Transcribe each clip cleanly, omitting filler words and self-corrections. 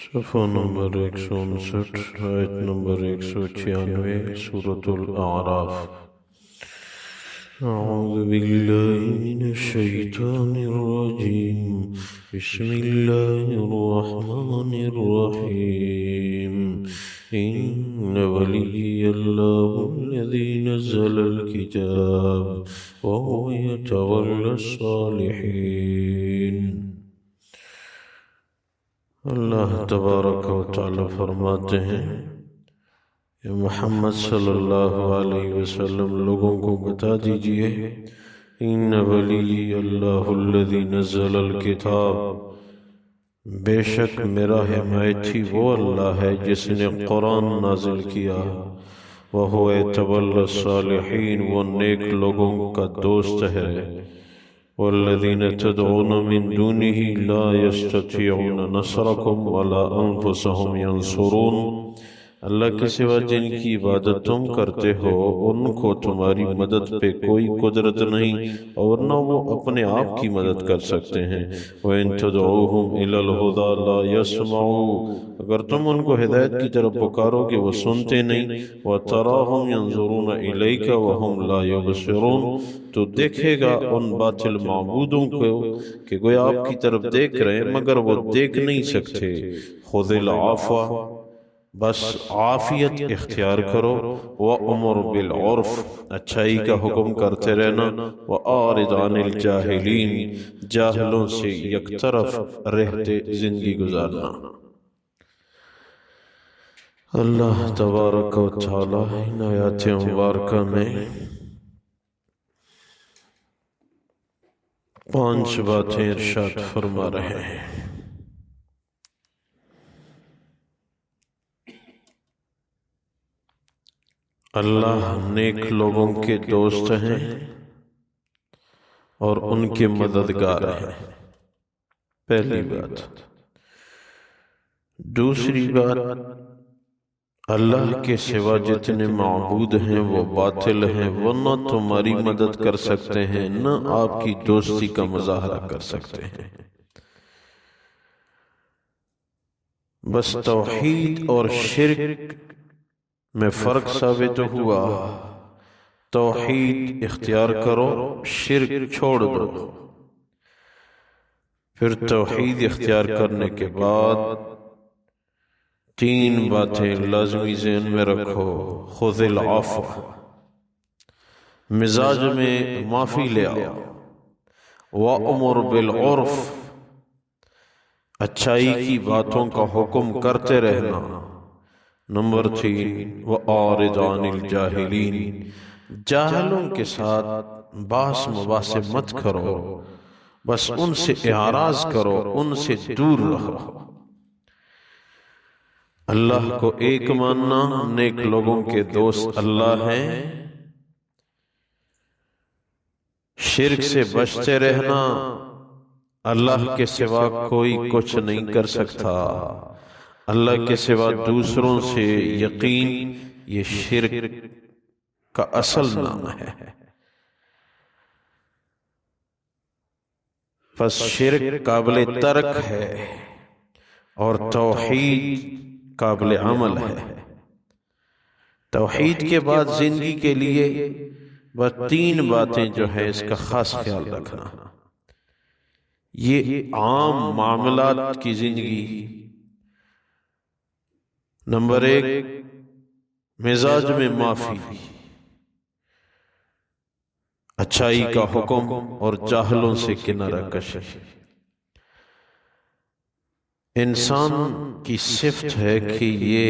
صفحہ نمبر 159 آیت نمبر 196 سورة الأعراف۔ اعوذ باللہ من الشیطان الرجیم، بسم اللہ الرحمن الرحیم۔ ان ولی اللہ الذی نزل الکتاب وهو يتولى الصالحین۔ اللہ تبارک و تعالی فرماتے ہیں کہ محمد صلی اللہ علیہ وسلم لوگوں کو بتا دیجئے، ان ولی اللہ الذی نزل الکتاب، بے شک میرا حمایتی وہ اللہ ہے جس نے قرآن نازل کیا، وہو یتولی الصالحین، وہ نیک لوگوں کا دوست ہے، والذین تدعون من دونه لا يستطيعون نصركم ولا انفسهم ينصرون، اللہ کے سوا جن کی عبادت تم کرتے ہو ان کو تمہاری مدد پہ کوئی قدرت نہیں اور نہ وہ اپنے آپ کی مدد کر سکتے ہیں۔ وَإِن تَدْعُوهُمْ إِلَى الْهُدَى لَا يَسْمَعُوا، اگر تم ان کو ہدایت کی طرف پکارو گے وہ سنتے نہیں۔ وَتَرَاهُمْ يَنْظُرُونَ إِلَيْكَ وَهُمْ لَا يُبْصِرُونَ، تو دیکھے گا ان باطل معبودوں کو کہ گویا آپ کی طرف دیکھ رہے ہیں مگر وہ دیکھ نہیں سکتے۔ خُذِ الْعَفْوَ، بس عافیت اختیار کرو، وَأْمُرْ بِالْعُرْفِ، اچھائی کا حکم کرتے رہنا، وَأَعْرِضْ عَنِ الْجَاهِلِينَ، جاہلوں سے یک طرف رہتے زندگی گزارنا۔ اللہ تبارک و تعالی ان آیات مبارکہ میں 5 باتیں ارشاد فرما رہے ہیں۔ اللہ نیک لوگوں کے دوست ہیں اور ان کے مددگار ہیں، پہلی بات۔ دوسری بات، اللہ کے سوا جتنے معبود ہیں وہ باطل ہیں، وہ نہ تمہاری مدد کر سکتے ہیں نہ آپ کی دوستی کا مظاہرہ کر سکتے ہیں۔ بس توحید اور شرک میں فرق ثابت ہوا، توحید اختیار کرو، شرک چھوڑ دو۔ پھر توحید اختیار کرنے کے بعد 3 باتیں لازمی ذہن میں رکھو۔ خُذِ الْعَفْوَ، مزاج میں معافی لے آؤ۔ وَأْمُرْ بِالْعُرْفِ، اچھائی کی باتوں کا حکم کرتے رہنا۔ نمبر 3، وَأَعْرِضْ عَنِ الْجَاهِلِينَ، جاہلوں کے ساتھ باس مباحثہ مت کرو، بس ان سے اعراض کرو، ان سے دور رہو۔ اللہ کو ایک ماننا، نیک لوگوں کے دوست اللہ ہیں، شرک سے بچتے رہنا، اللہ کے سوا کوئی کچھ نہیں کر سکتا، اللہ کے سوا دوسروں سے یقین، یہ شرک کا اصل نام ہے۔ پس شرک قابل ترک ہے اور توحید قابل عمل ہے۔ توحید کے بعد زندگی کے لیے بس 3 باتیں جو ہے اس کا خاص خیال رکھنا۔ یہ عام معاملات کی زندگی۔ نمبر 1، مزاج میں معافی، اچھائی کا حکم اور جاہلوں سے کنارہ کشی۔ انسان کی صفت ہے کہ یہ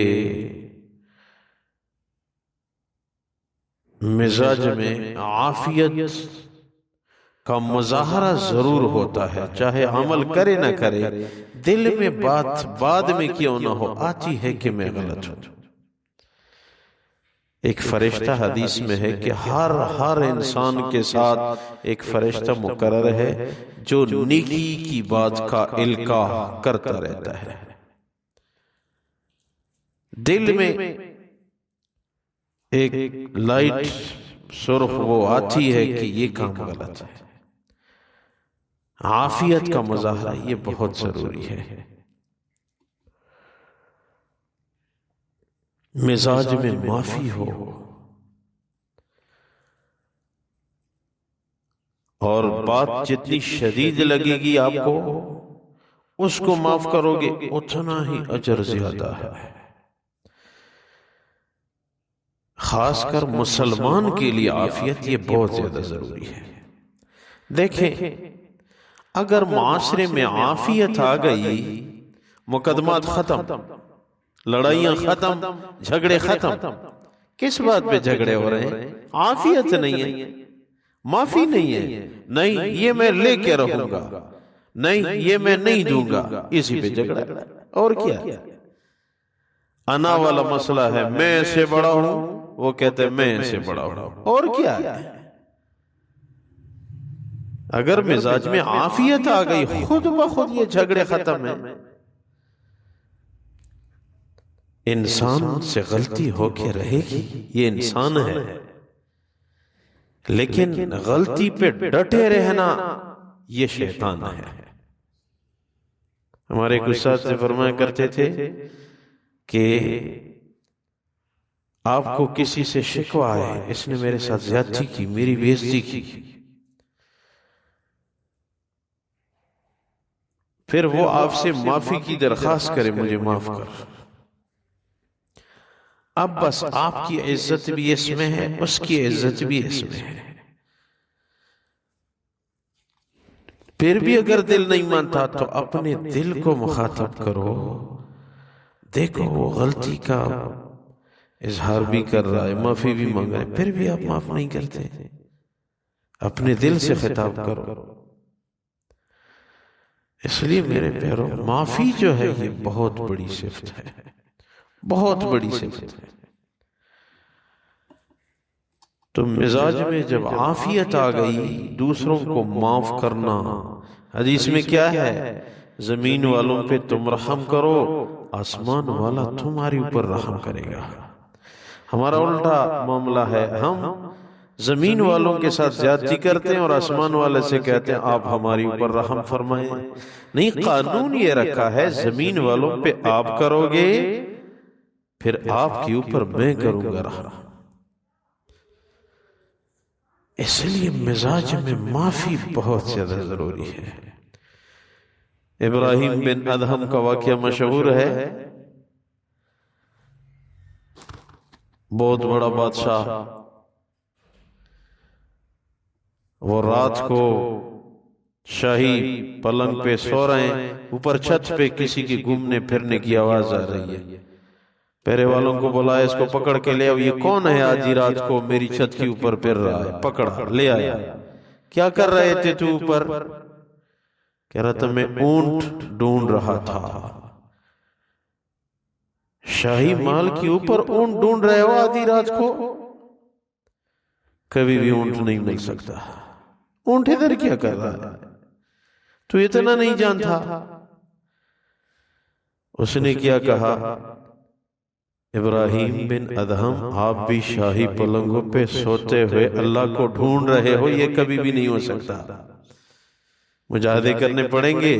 مزاج میں عافیت کا مظاہرہ ضرور ہوتا ہے، چاہے عمل کرے نہ کرے، دل میں بات بعد میں کیوں نہ ہو آتی ہے کہ میں غلط ہوں۔ ایک فرشتہ حدیث میں ہے کہ ہر انسان کے ساتھ ایک فرشتہ مقرر ہے جو نیکی کی بات کا القاء کرتا رہتا ہے۔ دل میں ایک لائٹ سرخ وہ آتی ہے کہ یہ کام غلط ہے۔ عافیت کا مظاہرہ یہ بہت ضروری ہے۔ مزاج میں معافی ہو اور بات جتنی شدید لگے گی آپ کو اس کو معاف کرو گے اتنا ہی اجر زیادہ ہے. خاص کر مسلمان کے لیے عافیت یہ بہت زیادہ ضروری ہے. دیکھیں اگر معاشرے میں عافیت آ گئی، مقدمات ختم، لڑائیاں ختم، جھگڑے ختم. کس بات پہ جھگڑے ہو رہے ہیں؟ عافیت نہیں ہے، معافی نہیں ہے. نہیں یہ میں لے کے رہوں گا، نہیں یہ میں نہیں دوں گا، اسی پہ جھگڑا. اور کیا؟ انا والا مسئلہ ہے، میں سے بڑا ہوں، وہ کہتے ہیں میں سے بڑا ہوں. اور کیا ہے؟ اگر مزاج میں عافیت آ گئی خود بخود یہ جھگڑے ختم ہیں. انسان سے غلطی ہو کے رہے گی، یہ انسان ہے، لیکن غلطی پہ ڈٹے رہنا یہ شیطان ہے. ہمارے ایک استاد سے فرمایا کرتے تھے کہ آپ کو کسی سے شکوہ ہے، اس نے میرے ساتھ زیادتی کی، میری بے عزتی کی، پھر وہ آپ سے معافی کی درخواست کرے، مجھے معاف کر. اب بس آپ کی عزت بھی اس میں ہے، اس کی عزت بھی اس میں ہے. پھر بھی اگر دل نہیں مانتا تو اپنے دل کو مخاطب کرو، دیکھو وہ غلطی کا اظہار بھی کر رہا ہے، معافی بھی مانگ رہا ہے، پھر بھی آپ معاف نہیں کرتے. اپنے دل سے خطاب کرو. اس لیے میرے پیارو، معافی جو ہے یہ بہت بڑی صفت ہے، بہت بڑی صفت ہے. تو مزاج میں جب عافیت آ گئی، دوسروں کو معاف کرنا، حدیث میں کیا ہے؟ زمین والوں پہ تم رحم کرو، آسمان والا تمہارے اوپر رحم کرے گا. ہمارا الٹا معاملہ ہے، ہم زمین والوں کے ساتھ زیادتی کرتے ہیں اور آسمان والے سے کہتے ہیں آپ ہماری اوپر رحم فرمائیں. نہیں، قانون یہ رکھا ہے زمین والوں پہ آپ کرو گے پھر آپ کے اوپر میں کروں گا رحم. اس لیے مزاج میں معافی بہت زیادہ ضروری ہے. ابراہیم بن ادہم کا واقعہ مشہور ہے. بہت بڑا بادشاہ، وہ رات کو شاہی پلنگ پہ سو رہے ہیں، اوپر چھت پہ کسی کی گھومنے پھرنے کی آواز آ رہی ہے. پہرے والوں کو بلایا، اس کو پکڑ کے لے آؤ، یہ کون ہے آدھی رات کو میری چھت کے اوپر پھر رہا ہے؟ پکڑا لے آیا. کیا کر رہے تھے تو اوپر؟ کہہ رہا تھا میں اونٹ ڈھونڈ رہا تھا. شاہی محل کے اوپر اونٹ ڈھونڈ رہے ہو آدھی رات کو؟ کبھی بھی اونٹ نہیں مل سکتا. اونٹ ادھر کیا کر رہا ہے؟ تو اتنا نہیں جانتا. اس نے کیا کہا، ابراہیم بن ادہم آپ بھی شاہی پلنگوں پہ سوتے ہوئے اللہ کو ڈھونڈ رہے ہو، یہ کبھی بھی نہیں ہو سکتا. مجاہدے کرنے پڑیں گے.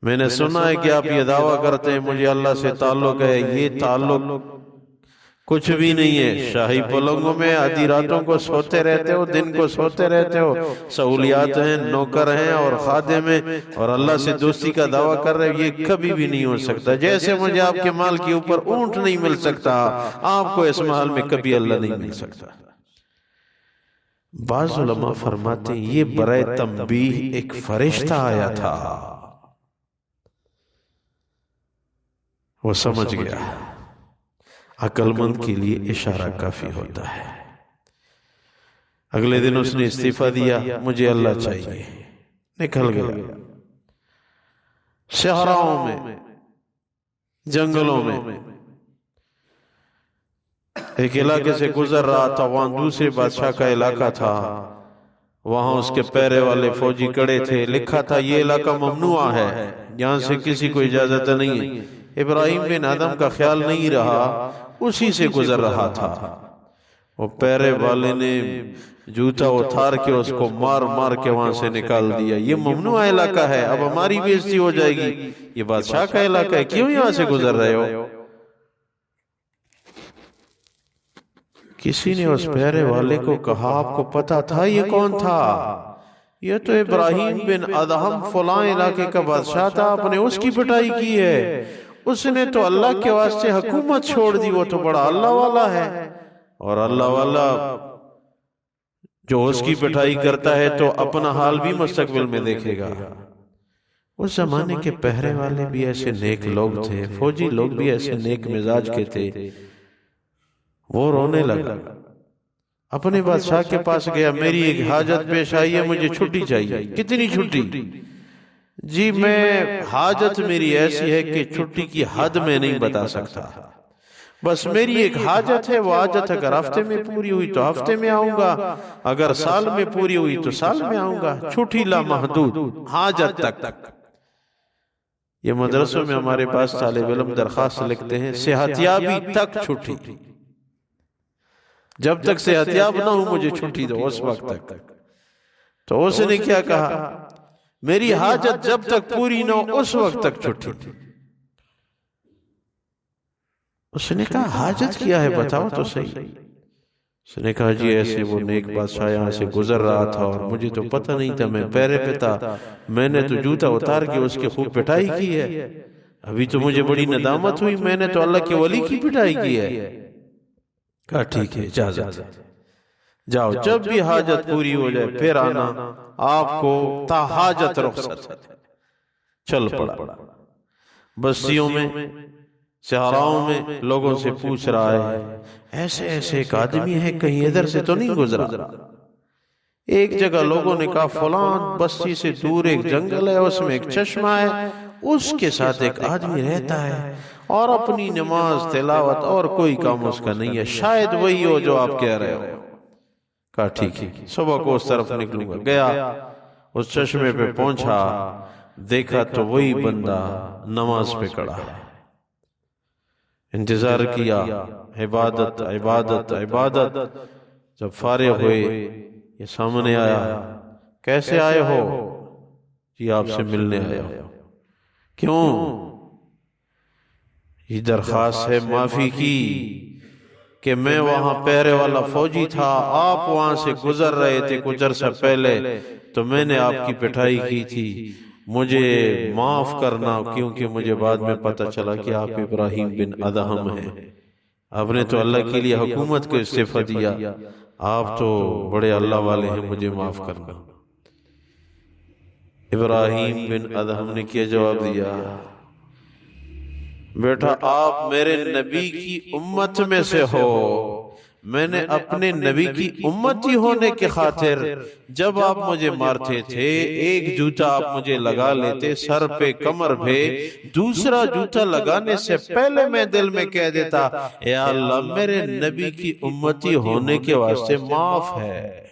میں نے سنا ہے کہ آپ یہ دعویٰ کرتے ہیں مجھے اللہ سے تعلق ہے، یہ تعلق کچھ بھی نہیں ہے. شاہی پلنگوں میں آدھی راتوں کو سوتے رہتے ہو، دن کو سوتے رہتے ہو، سہولیات ہیں، نوکر ہیں اور خادم ہیں، اور اللہ سے دوستی کا دعویٰ کر رہے ہو، یہ کبھی بھی نہیں ہو سکتا. جیسے مجھے آپ کے مال کے اوپر اونٹ نہیں مل سکتا، آپ کو اس محل میں کبھی اللہ نہیں مل سکتا. بعض علماء فرماتے ہیں یہ برائے تنبیہ ایک فرشتہ آیا تھا، وہ سمجھ گیا. عقل مند کے لیے اشارہ کافی ہوتا ہے. اگلے دن اس نے استعفیٰ دیا، مجھے اللہ چاہیے، نکل گیا. صحراؤں میں، جنگلوں میں ایک علاقے سے گزر رہا تھا، وہاں دوسرے بادشاہ کا علاقہ تھا، وہاں اس کے پیرے والے فوجی کڑے تھے، لکھا تھا یہ علاقہ ممنوع ہے، یہاں سے کسی کو اجازت نہیں ہے. ابراہیم بن ادہم کا خیال نہیں رہا، اسی سے گزر رہا تھا. وہ پیرے والے نے جوتا اتار کے اس کو مار مار کے وہاں سے نکال دیا. یہ ممنوع علاقہ ہے، اب ہماری بے عزتی ہو جائے گی، یہ بادشاہ کا علاقہ ہے، کیوں یہاں سے گزر رہے ہو؟ کسی نے اس پہرے والے کو کہا آپ کو پتا تھا یہ کون تھا؟ یہ تو ابراہیم بن ادہم فلاں علاقے کا بادشاہ تھا، آپ نے اس کی پٹائی کی ہے، اس نے تو اللہ کے واسطے حکومت چھوڑ دی، وہ تو بڑا اللہ والا ہے، اور اللہ والا جو اس کی پٹائی کرتا ہے تو اپنا حال بھی مستقبل میں دیکھے گا۔ اس زمانے کے پہرے والے بھی ایسے نیک لوگ تھے، فوجی لوگ بھی ایسے نیک مزاج کے تھے۔ وہ رونے لگا، اپنے بادشاہ کے پاس گیا، میری ایک حاجت پیش آئی ہے، مجھے چھٹی چاہیے۔ کتنی چھٹی؟ جی میں حاجت میری ایسی ہے کہ چھٹی کی حد میں نہیں بتا سکتا، بس میری ایک حاجت ہے، وہ حاجت اگر ہفتے میں پوری ہوئی تو ہفتے میں آؤں گا، اگر سال میں پوری ہوئی تو سال میں آؤں گا، چھٹی لا محدود، حاجت تک۔ یہ مدرسوں میں ہمارے پاس طالب علم درخواست لکھتے ہیں، صحتیابی تک چھٹی، جب تک صحتیاب نہ ہوں مجھے چھٹی دو، اس وقت تک۔ تو اس نے کیا کہا، میری حاجت جب تک پوری نہ ہو اس وقت تک چھٹی۔ اس نے کہا حاجت کیا ہے بتاؤ تو صحیح۔ اس نے کہا جی ایسے وہ نیک بادشاہ یہاں سے گزر رہا تھا اور مجھے تو پتہ نہیں تھا، میں پیرے پہ تھا، میں نے تو جوتا اتار کے اس کی خوب پٹائی کی ہے، ابھی تو مجھے بڑی ندامت ہوئی، میں نے تو اللہ کے ولی کی پٹائی کی ہے۔ کہا ٹھیک ہے اجازت، جاؤ جب بھی حاجت پوری ہو جائے پھر آنا، آپ کو تا حاجت رخصت۔ چل پڑا، بستیوں میں صحراؤں میں لوگوں سے پوچھ رہا ہے، ایسے ایسے ایک آدمی ہے کہیں ادھر سے تو نہیں گزرا؟ ایک جگہ لوگوں نے کہا فلان بستی سے دور ایک جنگل ہے، اس میں ایک چشمہ ہے، اس کے ساتھ ایک آدمی رہتا ہے اور اپنی نماز تلاوت اور کوئی کام اس کا نہیں ہے، شاید وہی ہو جو آپ کہہ رہے ہو۔ کہا ٹھیک ہے صبح کو اس طرف نکلوں گا۔ گیا، اس چشمے پہ پہنچا، دیکھا تو وہی بندہ نماز پہ کھڑا ہے، انتظار کیا، عبادت عبادت عبادت۔ جب فارغ ہوئے یہ سامنے آیا، کیسے آئے ہو؟ جی آپ سے ملنے آیا ہو۔ کیوں؟ یہ درخواست ہے معافی کی کہ میں وہاں پہرے والا فوجی تھا، آپ وہاں سے گزر رہے تھے کچھ عرصہ پہلے، تو میں نے آپ کی پٹائی کی تھی، مجھے معاف کرنا، کیونکہ مجھے بعد میں پتہ چلا کہ آپ ابراہیم بن ادہم ہیں، آپ نے تو اللہ کے لیے حکومت کو استعفیٰ دیا، آپ تو بڑے اللہ والے ہیں، مجھے معاف کرنا۔ ابراہیم بن ادہم نے کیا جواب دیا، بیٹا آپ میرے نبی کی امت میں سے ہو، میں نے اپنے نبی کی امتی ہونے کے خاطر جب آپ مجھے مارتے تھے ایک جوتا آپ مجھے لگا لیتے سر پہ کمر پہ، دوسرا جوتا لگانے سے پہلے میں دل میں کہہ دیتا اے اللہ میرے نبی کی امتی ہونے کے واسطے معاف ہے۔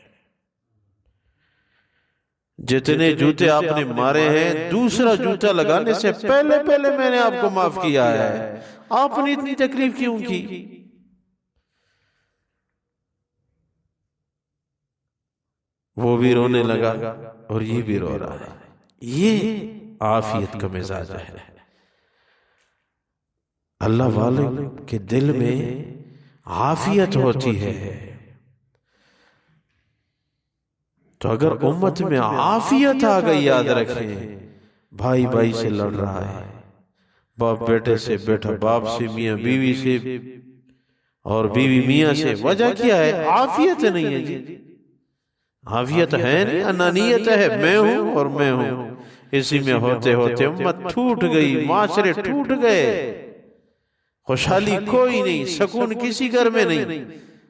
جتنے جوتے آپ نے مارے ہیں دوسرا جوتا لگانے سے پہلے میں نے آپ کو معاف کیا ہے، آپ نے اتنی تکلیف کیوں کی؟ وہ بھی رونے لگا اور یہ بھی رو رہا ہے۔ یہ عافیت کا مزاج ہے۔ اللہ والے کے دل میں عافیت ہوتی ہے، تو اگر امت میں عافیت آ گئی، یاد رکھیں بھائی بھائی سے لڑ رہا ہے، باپ بیٹے سے، بیٹا باپ سے، میاں بیوی سے اور بیوی میاں سے، وجہ کیا ہے؟ عافیت نہیں ہے جی، عافیت ہے نہیں، انانیت ہے، میں ہوں اور میں ہوں۔ اسی میں ہوتے ہوتے امت ٹوٹ گئی، معاشرے ٹوٹ گئے، خوشحالی کوئی نہیں، سکون کسی گھر میں نہیں،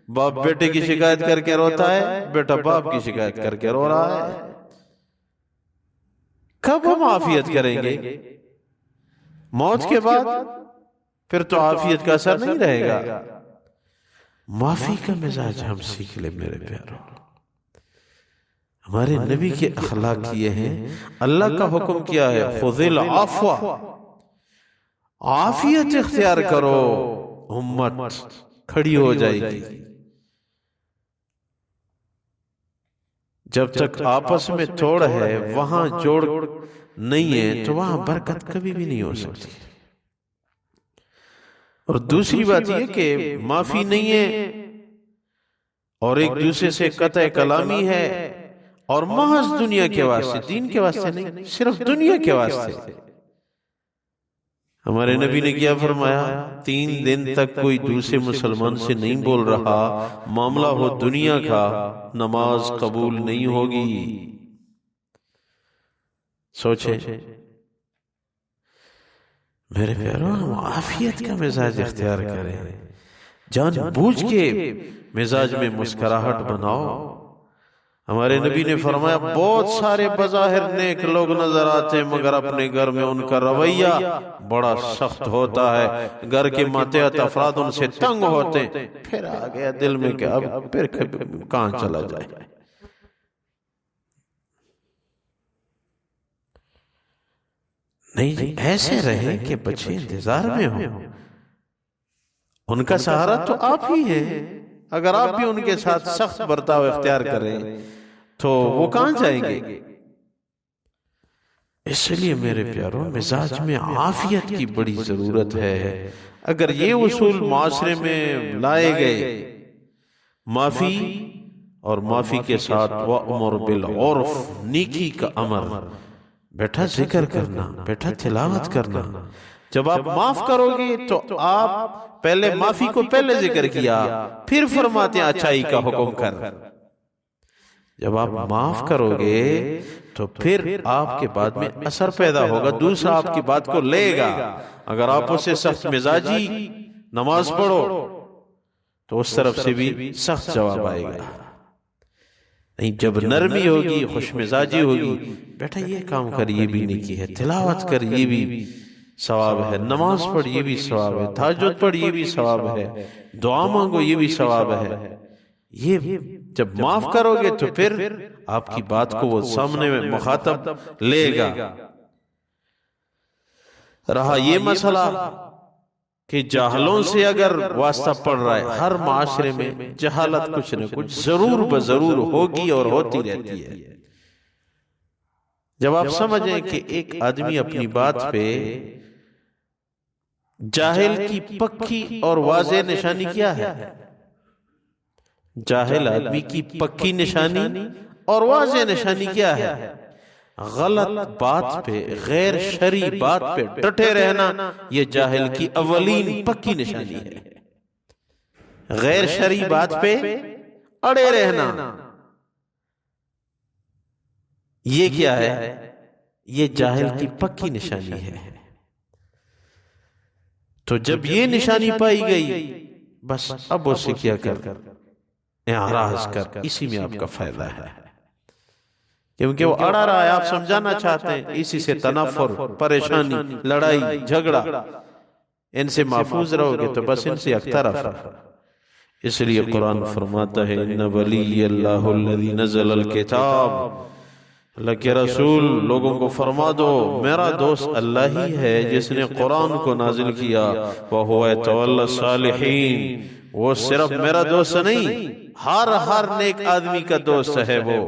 باپ بیٹے کی شکایت کر کے روتا ہے، بیٹا باپ کی شکایت کر کے رو رہا ہے۔ کب ہم عافیت کریں گے؟ موت کے بعد؟ پھر تو عافیت کا اثر نہیں رہے گا۔ معافی کا مزاج ہم سیکھ لیں میرے پیاروں۔ ہمارے نبی کے اخلاق یہ ہیں، اللہ کا حکم کیا ہے خذ العفو، عافیت اختیار کرو، امت کھڑی ہو جائے گی۔ جب تک آپس میں توڑ ہے، وہاں جوڑ نہیں ہے، تو وہاں برکت کبھی بھی نہیں ہو سکتی۔ اور دوسری بات یہ کہ معافی نہیں ہے اور ایک دوسرے سے قطع کلامی ہے، اور محض دنیا کے واسطے، دین کے واسطے نہیں، صرف دنیا کے واسطے۔ ہمارے نبی نے کیا فرمایا؟ 3 دن تک کوئی دوسرے مسلمان سے نہیں بول رہا، معاملہ ہو دنیا کا، نماز قبول نہیں ہوگی۔ سوچیں میرے پیاروں، ہم عافیت کا مزاج اختیار کریں، جان بوجھ کے مزاج میں مسکراہٹ بناؤ۔ ہمارے نبی نے فرمایا بہت سارے بظاہر نیک لوگ نظر آتے ہیں، مگر اپنے گھر میں ان کا رویہ بڑا سخت ہوتا ہے، گھر کے ماتحت افراد ان سے تنگ ہوتے ہیں۔ پھر آ گیا دل میں کہ اب پھر کہاں چلا جائے۔ نہیں جی، ایسے رہیں کہ بچے انتظار میں ہوں، ان کا سہارا تو آپ ہی ہیں۔ اگر آپ بھی ان کے ساتھ سخت برتاؤ اختیار کریں تو وہ کہاں جائیں گے؟ اس لیے میرے پیاروں، مزاج میں عافیت کی بڑی ضرورت ہے۔ اگر یہ اصول معاشرے میں لائے گئے، معافی اور معافی کے ساتھ وَأْمُرْ بِالْعُرْفِ، نیکی کا امر، بیٹھا ذکر کرنا، بیٹھا تلاوت کرنا۔ جب آپ معاف کرو گے تو آپ پہلے معافی کو پہلے ذکر کیا، پھر فرماتے ہیں اچھائی کا حکم کر۔ جب آپ معاف کرو گے تو پھر آپ کے بعد میں اثر پیدا ہوگا، دوسرا آپ کی بات کو لے گا۔ اگر آپ اسے سخت مزاجی نماز پڑھو تو اس طرف سے بھی سخت جواب آئے گا۔ نہیں، جب نرمی ہوگی، خوش مزاجی ہوگی، بیٹا یہ کام کر، یہ بھی نیکی ہے، تلاوت کر، یہ بھی ثواب ہے، نماز پڑھ، یہ بھی ثواب ہے، تہجد پڑھ، یہ بھی ثواب ہے، دعا مانگو، یہ بھی ثواب ہے۔ یہ جب معاف کرو گے تو پھر آپ کی بات کو وہ سامنے میں مخاطب لے گا۔ رہا یہ مسئلہ کہ جاہلوں سے اگر واسطہ پڑ رہا ہے، ہر معاشرے میں جہالت کچھ نہ کچھ ضرور بضرور ہوگی اور ہوتی رہتی ہے۔ جب آپ سمجھیں کہ ایک آدمی اپنی بات پہ جاہل کی پکی اور واضح نشانی کیا ہے؟ جاہل آدمی کی پکی نشانی اور واضح نشانی کیا ہے؟ غلط بات پہ، غیر شرعی بات پہ ڈٹے رہنا، یہ جاہل کی اولین پکی نشانی ہے۔ غیر شرعی بات پہ اڑے رہنا، یہ کیا ہے؟ یہ جاہل کی پکی نشانی ہے۔ تو جب یہ نشانی پائی گئی، بس اب اسے کیا کر، اعراض کر، اسی میں آپ کا فائدہ ہے، کیونکہ وہ اڑا رہا ہے، آپ سمجھانا چاہتے ہیں، اسی سے تنفر، پریشانی، لڑائی، جھگڑا، ان سے محفوظ رہو گے تو بس ان سے اختراف ہے۔ اس لیے قرآن فرماتا ہے ان ولی اللہ الذی نزل الکتاب، اللہ کے رسول لوگوں کو فرما دو میرا دوست اللہ ہی ہے جس نے قرآن کو نازل کیا، وَهُوَ يَتَوَلَّى الصَّالِحِينَ، وہ صرف میرا دوست نہیں، ہر نیک آدمی کا دوست ہے وہ۔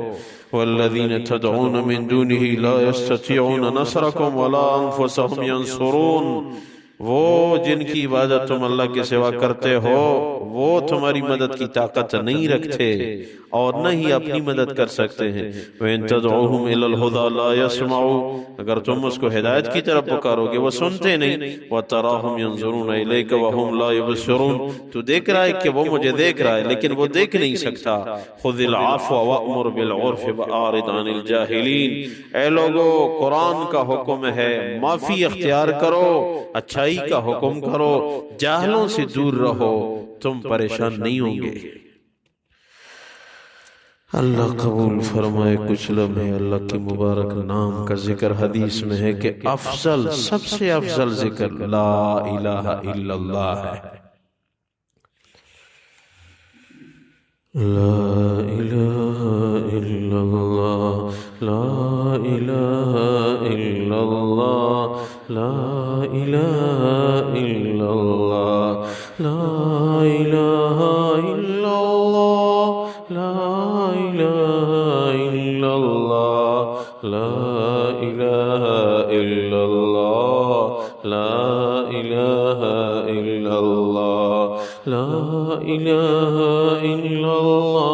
وَالَّذِينَ تَدْعُونَ مِن دُونِهِ لَا يَسْتَطِيعُونَ نَصْرَكُمْ وَلَا أَنفُسَهُمْ يَنصُرُونَ، وہ جن کی عبادت تم اللہ کے سوا کرتے ہو وہ تمہاری مدد کی طاقت نہیں رکھتے اور نہ ہی اپنی مدد کر سکتے ہیں۔ وَإِن تَدْعُوهُمْ إِلَى الْهُدَى لَا يَسْمَعُوا، اگر تم اس کو ہدایت کی طرف پکارو گے وہ سنتے نہیں۔ وَتَرَاهُمْ يَنظُرُونَ إِلَيْكَ وَهُمْ لَا يُبْصِرُونَ، تو دیکھ رہا ہے کہ وہ مجھے دیکھ رہا ہے لیکن وہ دیکھ نہیں سکتا۔ خُذِ الْعَفْوَ وَأْمُرْ بِالْعُرْفِ وَأَعْرِضْ عَنِ الْجَاهِلِينَ، اے لوگو قرآن کا حکم ہے معافی اختیار کرو، اچھائی کا حکم کرو، جاہلوں سے دور رہو، تم پریشان نہیں ہوں گے۔ اللہ قبول فرمائے۔ کچھ لمحے اللہ کی مبارک نام کا ذکر حدیث میں ہے کہ افضل، سب سے افضل ذکر لا الہ الا اللہ ہے۔ لا الہ الا اللہ، لا الہ الا اللہ، لا الہ الا اللہ، لا الہ الا اللہ، لا الہ الا اللہ، لا الہ الا اللہ، لا الہ الا اللہ، لا الہ الا اللہ،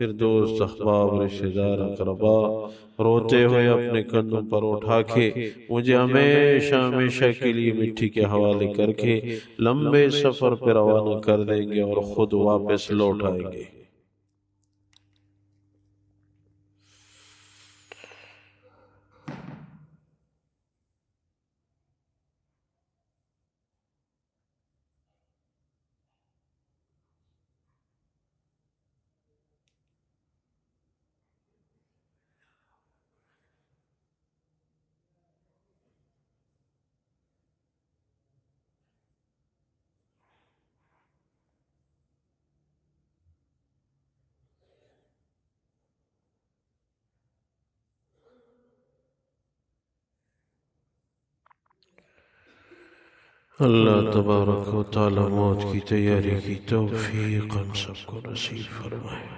پھر دوست احباب رشتہ دار اقربا روتے ہوئے اپنے کندھوں پر اٹھا کے مجھے ہمیشہ ہمیشہ کے لیے مٹی کے حوالے کر کے لمبے سفر پر روانہ کر دیں گے اور خود واپس لوٹ آئیں گے۔ اللہ تبارک و تعالی موت کی تیاری کی توفیق ہم سب کو نصیب فرمائے۔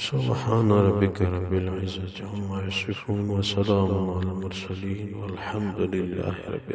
سبحان ربك رب العزة عما يصفون وسلام على المرسلين والحمد لله رب